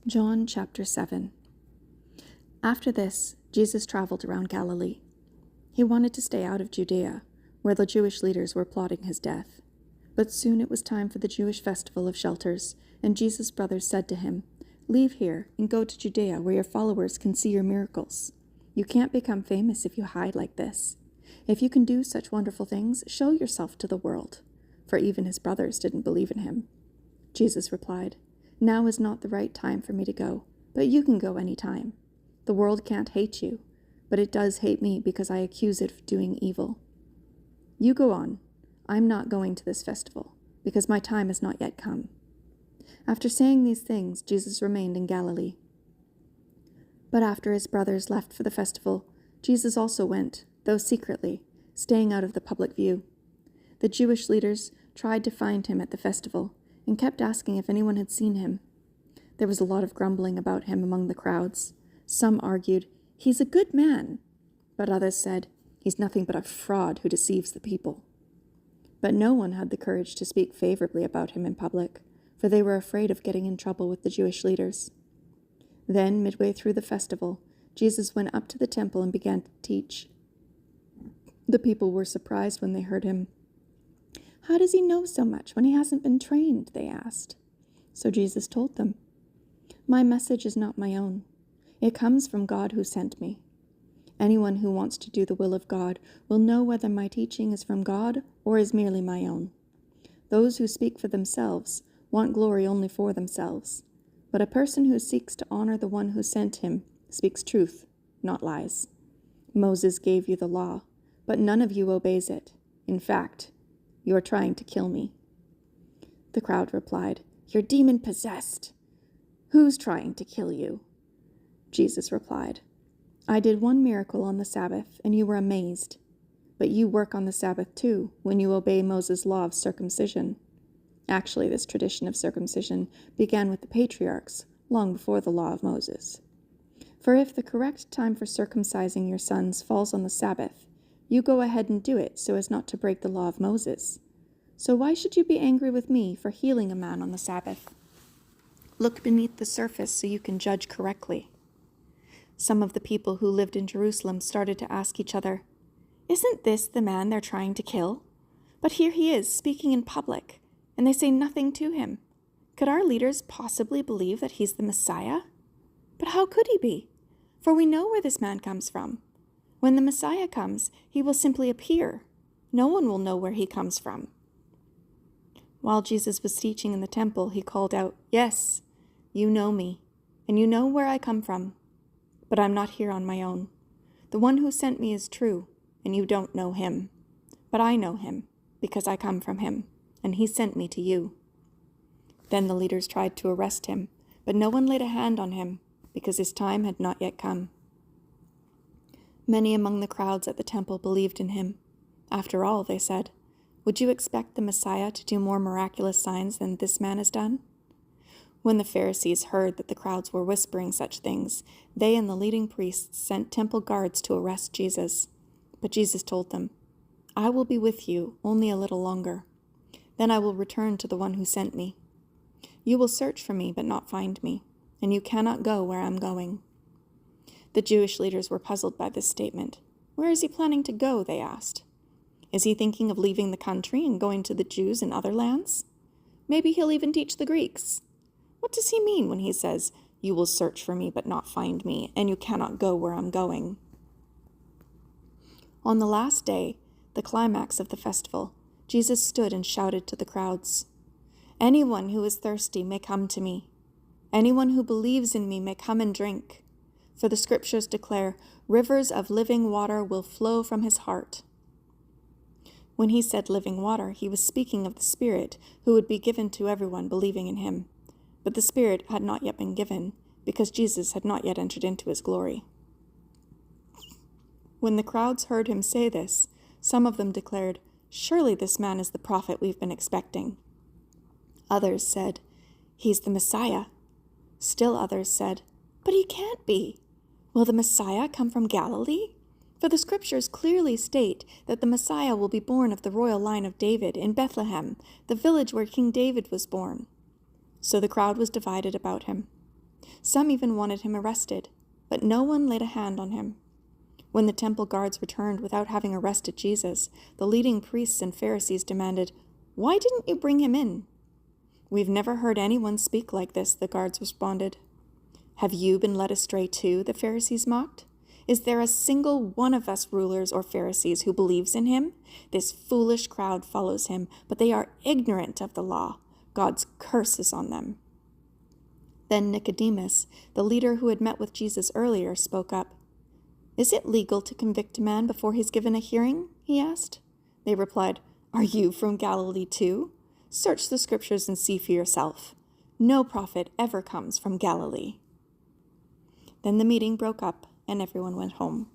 John chapter 7. After this, Jesus traveled around Galilee. He wanted to stay out of Judea, where the Jewish leaders were plotting his death. But soon it was time for the Jewish festival of shelters, and Jesus' brothers said to him, "Leave here and go to Judea, where your followers can see your miracles. You can't become famous if you hide like this. If you can do such wonderful things, show yourself to the world." For even his brothers didn't believe in him. Jesus replied, "Now is not the right time for me to go, but you can go any time. The world can't hate you, but it does hate me because I accuse it of doing evil. You go on. I'm not going to this festival, because my time has not yet come." After saying these things, Jesus remained in Galilee. But after his brothers left for the festival, Jesus also went, though secretly, staying out of the public view. The Jewish leaders tried to find him at the festival, and kept asking if anyone had seen him. There was a lot of grumbling about him among the crowds. Some argued, "He's a good man," but others said, "He's nothing but a fraud who deceives the people." But no one had the courage to speak favorably about him in public, for they were afraid of getting in trouble with the Jewish leaders. Then, midway through the festival, Jesus went up to the temple and began to teach. The people were surprised when they heard him. "How does he know so much when he hasn't been trained?" they asked. So Jesus told them, "My message is not my own. It comes from God who sent me. Anyone who wants to do the will of God will know whether my teaching is from God or is merely my own. Those who speak for themselves want glory only for themselves, but a person who seeks to honor the one who sent him speaks truth, not lies. Moses gave you the law, but none of you obeys it. In fact, you are trying to kill me." The crowd replied, "You're demon-possessed. Who's trying to kill you?" Jesus replied, "I did one miracle on the Sabbath, and you were amazed. But you work on the Sabbath too, when you obey Moses' law of circumcision. Actually, this tradition of circumcision began with the patriarchs, long before the law of Moses. For if the correct time for circumcising your sons falls on the Sabbath, you go ahead and do it so as not to break the law of Moses. So why should you be angry with me for healing a man on the Sabbath? Look beneath the surface so you can judge correctly." Some of the people who lived in Jerusalem started to ask each other, "Isn't this the man they're trying to kill? But here he is, speaking in public, and they say nothing to him. Could our leaders possibly believe that he's the Messiah? But how could he be? For we know where this man comes from. When the Messiah comes, he will simply appear. No one will know where he comes from." While Jesus was teaching in the temple, he called out, "Yes, you know me, and you know where I come from. But I'm not here on my own. The one who sent me is true, and you don't know him. But I know him, because I come from him, and he sent me to you." Then the leaders tried to arrest him, but no one laid a hand on him, because his time had not yet come. Many among the crowds at the temple believed in him. After all, they said, "Would you expect the Messiah to do more miraculous signs than this man has done?" When the Pharisees heard that the crowds were whispering such things, they and the leading priests sent temple guards to arrest Jesus. But Jesus told them, "I will be with you only a little longer. Then I will return to the one who sent me. You will search for me but not find me, and you cannot go where I'm going." The Jewish leaders were puzzled by this statement. "Where is he planning to go?" they asked. "Is he thinking of leaving the country and going to the Jews in other lands? Maybe he'll even teach the Greeks. What does he mean when he says, 'You will search for me but not find me, and you cannot go where I'm going'?" On the last day, the climax of the festival, Jesus stood and shouted to the crowds, "Anyone who is thirsty may come to me. Anyone who believes in me may come and drink. For the scriptures declare, rivers of living water will flow from his heart." When he said living water, he was speaking of the Spirit who would be given to everyone believing in him. But the Spirit had not yet been given, because Jesus had not yet entered into his glory. When the crowds heard him say this, some of them declared, "Surely this man is the prophet we've been expecting." Others said, "He's the Messiah." Still others said, "But he can't be. Will the Messiah come from Galilee? For the scriptures clearly state that the Messiah will be born of the royal line of David in Bethlehem, the village where King David was born." So the crowd was divided about him. Some even wanted him arrested, but no one laid a hand on him. When the temple guards returned without having arrested Jesus, the leading priests and Pharisees demanded, "Why didn't you bring him in?" "We've never heard anyone speak like this," the guards responded. "Have you been led astray too?" the Pharisees mocked. "Is there a single one of us rulers or Pharisees who believes in him? This foolish crowd follows him, but they are ignorant of the law. God's curse is on them." Then Nicodemus, the leader who had met with Jesus earlier, spoke up. "Is it legal to convict a man before he's given a hearing?" he asked. They replied, "Are you from Galilee too? Search the scriptures and see for yourself. No prophet ever comes from Galilee." Then the meeting broke up and everyone went home.